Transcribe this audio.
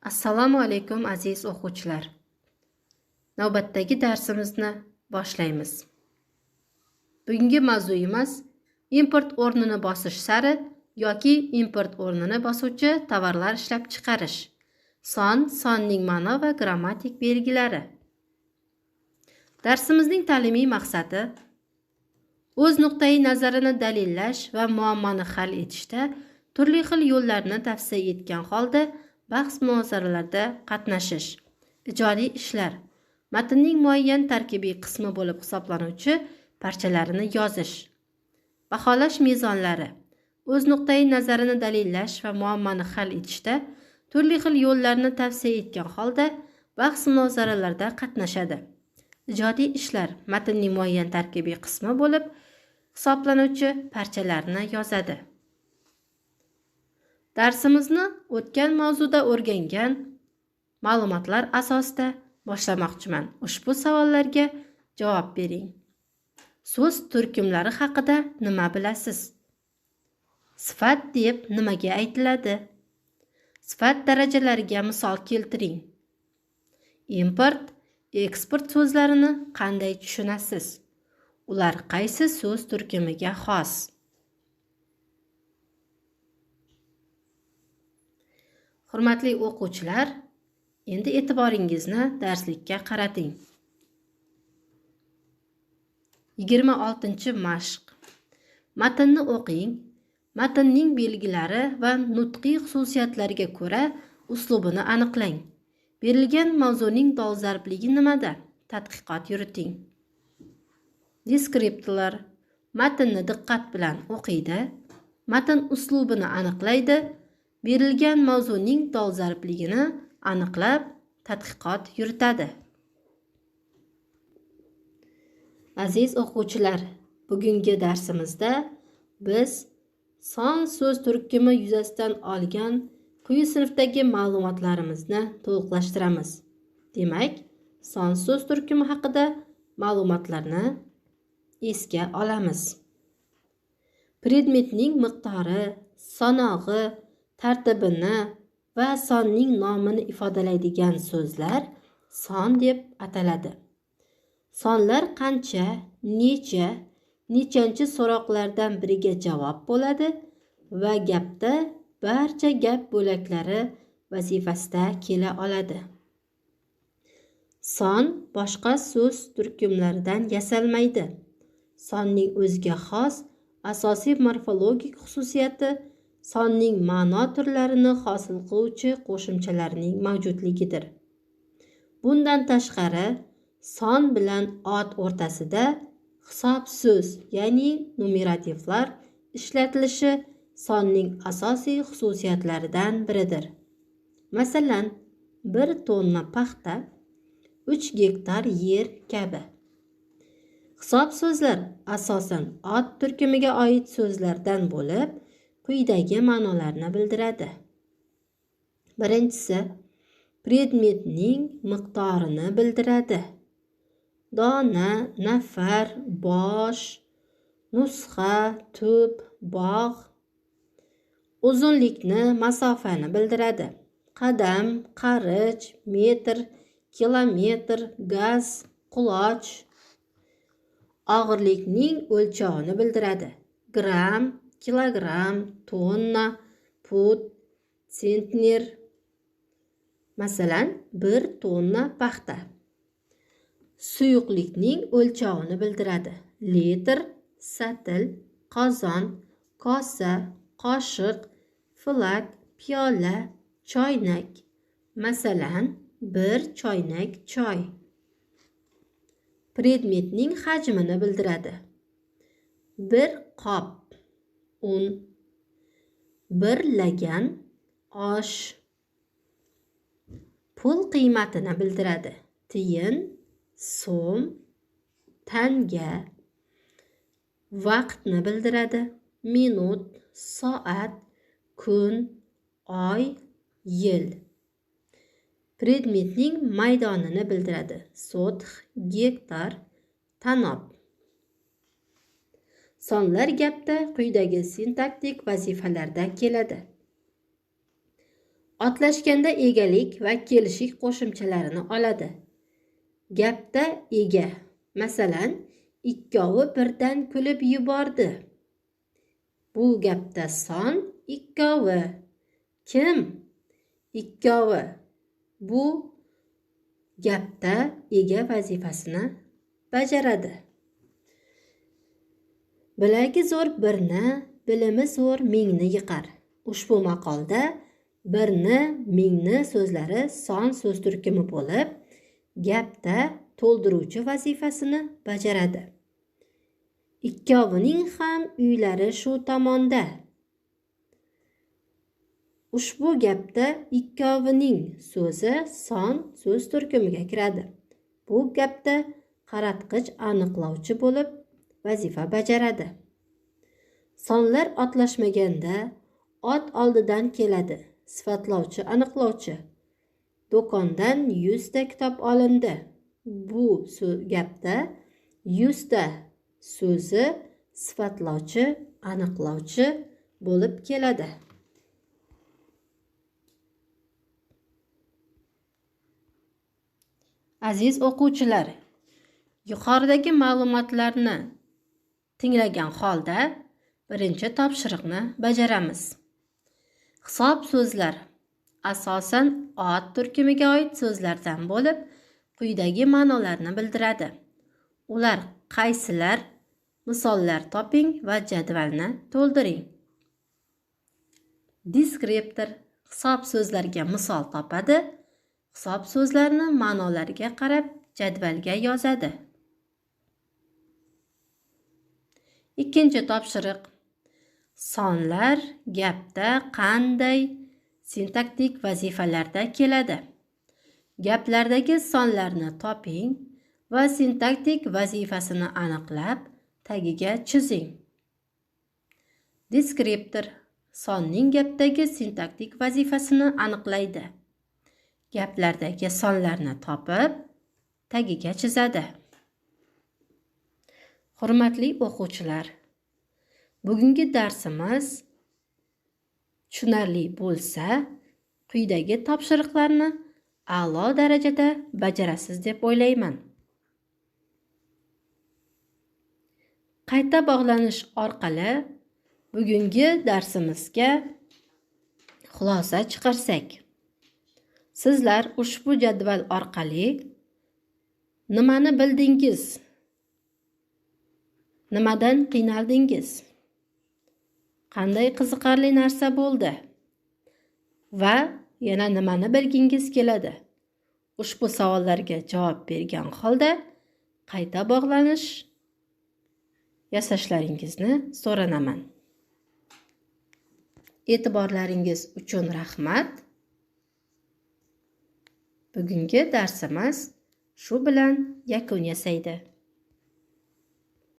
Assalomu alaykum aziz o'quvchilar. Navbatdagi darsimizni boshlaymiz. Bugungi mavzuyimiz import o'rnini bosish sari yoki import o'rnini bosuvchi tovarlar ishlab chiqarish. Sonning ma'no va grammatik belgilari. Darsimizning ta'limiy maqsadi o'z nuqtai nazarini dalillash va muammoni hal etishda turli xil yo'llarni tavsiya etgan holda bahs-munozaralarda qatnashish, ijodiy ishlar, matnning muayyan tarkibiy qismi bo'lib hisoblanuvchi parchalarini yozish, baholash mezonlari, o'z nuqtai nazarini dalillash va muammoni hal etishda turli xil yo'llarni tavsiya etgan holda bahs-munozaralarda qatnashadi. Ijodiy ishlar matnning muayyan tarkibiy qismi bo'lib hisoblanuvchi parchalarini yozadi. Darsimizni o'tgan mavzuda o'rgangan ma'lumotlar asosida boshlamoqchiman. Ushbu savollarga javob bering. So'z turkumlari haqida nima bilasiz? Sifat deb nimaga aytiladi? Sifat darajalariga misol keltiring. Import, eksport so'zlarini qanday tushunasiz? Ular qaysi so'z turkumiga xos? Hurmatli o'quvchilar, endi e'tiboringizni darslikka qarating. 26-mashq. Matnni o'qing. Matnning belgilari va nutqiy xususiyatlariga ko'ra uslubini aniqlang. Berilgan mavzuning dolzarbligi nimada? Tadqiqot yuriting. Deskriptorlar matnni diqqat bilan o'qiydi, matn uslubini aniqlaydi, berilgan mavzuning dolzarbligini aniqlab tadqiqot yuritadi. Aziz o'quvchilar, bugungi darsimizda biz son so'z turkumi yuzasidan olgan quyi sinfdagi ma'lumotlarimizni to'liqlashtiramiz. Demak, son so'z turkumi haqida ma'lumotlarni esga olamiz. Predmetning miqdori, sanog'i, tartibini va sonning nomini ifodalaydigan so'zlar son deb ataladi. Sonlar qancha, necha, nechanchi so'roqlardan biriga javob bo'ladi va gapda barcha gap bo'laklari vazifasida kela oladi. Son boshqa so'z turkumlaridan yasalmaydi. Sonning o'ziga xos asosiy morfologik xususiyati sonning ma'no turlarini hosil qiluvchi qo'shimchalarning mavjudligidir. Bundan tashqari, son bilan ot o'rtasida hisob so'z, ya'ni numerativlar ishlatilishi sonning asosiy xususiyatlaridan biridir. Masalan, 1 tonna paxta, 3 gektar yer kabi. Hisob so'zlar asosan ot turkumiga oid so'zlardan bo'lib, quyidagi ma'nolarni bildiradi. Birinchisi, predmetning miqdorini bildiradi. Dona, nafar, bosh, nusxa, tub, bog'. Uzunlikni, masofani bildiradi. Qadam, qarich, metr, kilometr, gaz, quloch. Og'irlikning o'lchovini bildiradi. Gram, kilogram, tonna, fut, sentner. Masalan, 1 tonna paxta. Suyuqlikning o'lchovini bildiradi. Litr, satil, qozon, kosa, qoshiq, filak, piyola, choynak. Masalan, 1 choynak choy. Predmetning hajmini bildiradi. 1 qop un, 1 lagan osh. Pul qiymatini bildiradi. Tiyin, so'm, tanga. Vaqtni bildiradi. Minut, soat, kun, oy, yil. Predmetning maydonini bildiradi. Soth, gektar, tanob. Sonlar gapda quyidagi sintaktik vazifalarda keladi. Otlashganda egalik va kelishik qo'shimchalarini oladi. Gapda ega. Masalan, ikkovi birdan kulib yubordi. Bu gapda son ikkovi. Kim? Ikkovi. Bu gapda ega vazifasini bajaradi. Bilagi zo'r birni, bilimi zo'r mingni yiqar. Ushbu maqolda birni, mingni so'zlari son so'z turkumi bo'lib, gapda to'ldiruvchi vazifasini bajaradi. Ikkovining ham uylari shu tomonda. Ushbu gapda ikkovining so'zi son so'z turkumiga kiradi. Bu gapda qaratqich aniqlovchi bo'lib vazifa bajaradi. Sonlar otlashmaganda ot oldidan keladi. Sifatlovchi aniqlovchi. Do'kondan 100 ta kitob olindi. Bu gapda 100 ta so'zi sifatlovchi aniqlovchi bo'lib keladi. Aziz o'quvchilar, yuqoridagi ma'lumotlarni tinglagan holda birinchi topshiriqni bajaramiz. Hisob so'zlar asosan ot turkumiga oid so'zlardan bo'lib, quyidagi ma'nolarni bildiradi. Ular qaysilar? Misollar toping va jadvalni to'ldiring. Deskriptor hisob so'zlarga misol topadi. Hisob so'zlarni ma'nolariga qarab jadvalga yozadi. Ikkinchi topshiriq. Sonlar gapda qanday sintaktik vazifalarda keladi? Gaplardagi sonlarni toping va sintaktik vazifasini aniqlab, tagiga chizing. Deskriptor sonning gapdagi sintaktik vazifasini aniqlaydi. Gaplardagi sonlarni topib, tagiga chizadi. Hurmatli o'quvchilar, bugungi darsimiz tushunarli bo'lsa, quyidagi topshiriqlarni a'lo darajada bajarasiz deb o'ylayman. Qayta bog'lanish orqali bugungi darsimizga xulosa chiqarsak, sizlar ushbu jadval orqali nimani bildingiz? Nimadan qiynaldingiz? Qanday qiziqarli narsa bo'ldi? Va yana nimani bilgingiz keladi? Ushbu savollarga javob bergan holda qayta bog'lanish yasashlaringizni so'ranaman. E'tiborlaringiz uchun rahmat. Bugungi darsimiz shu bilan yakun yasaydi.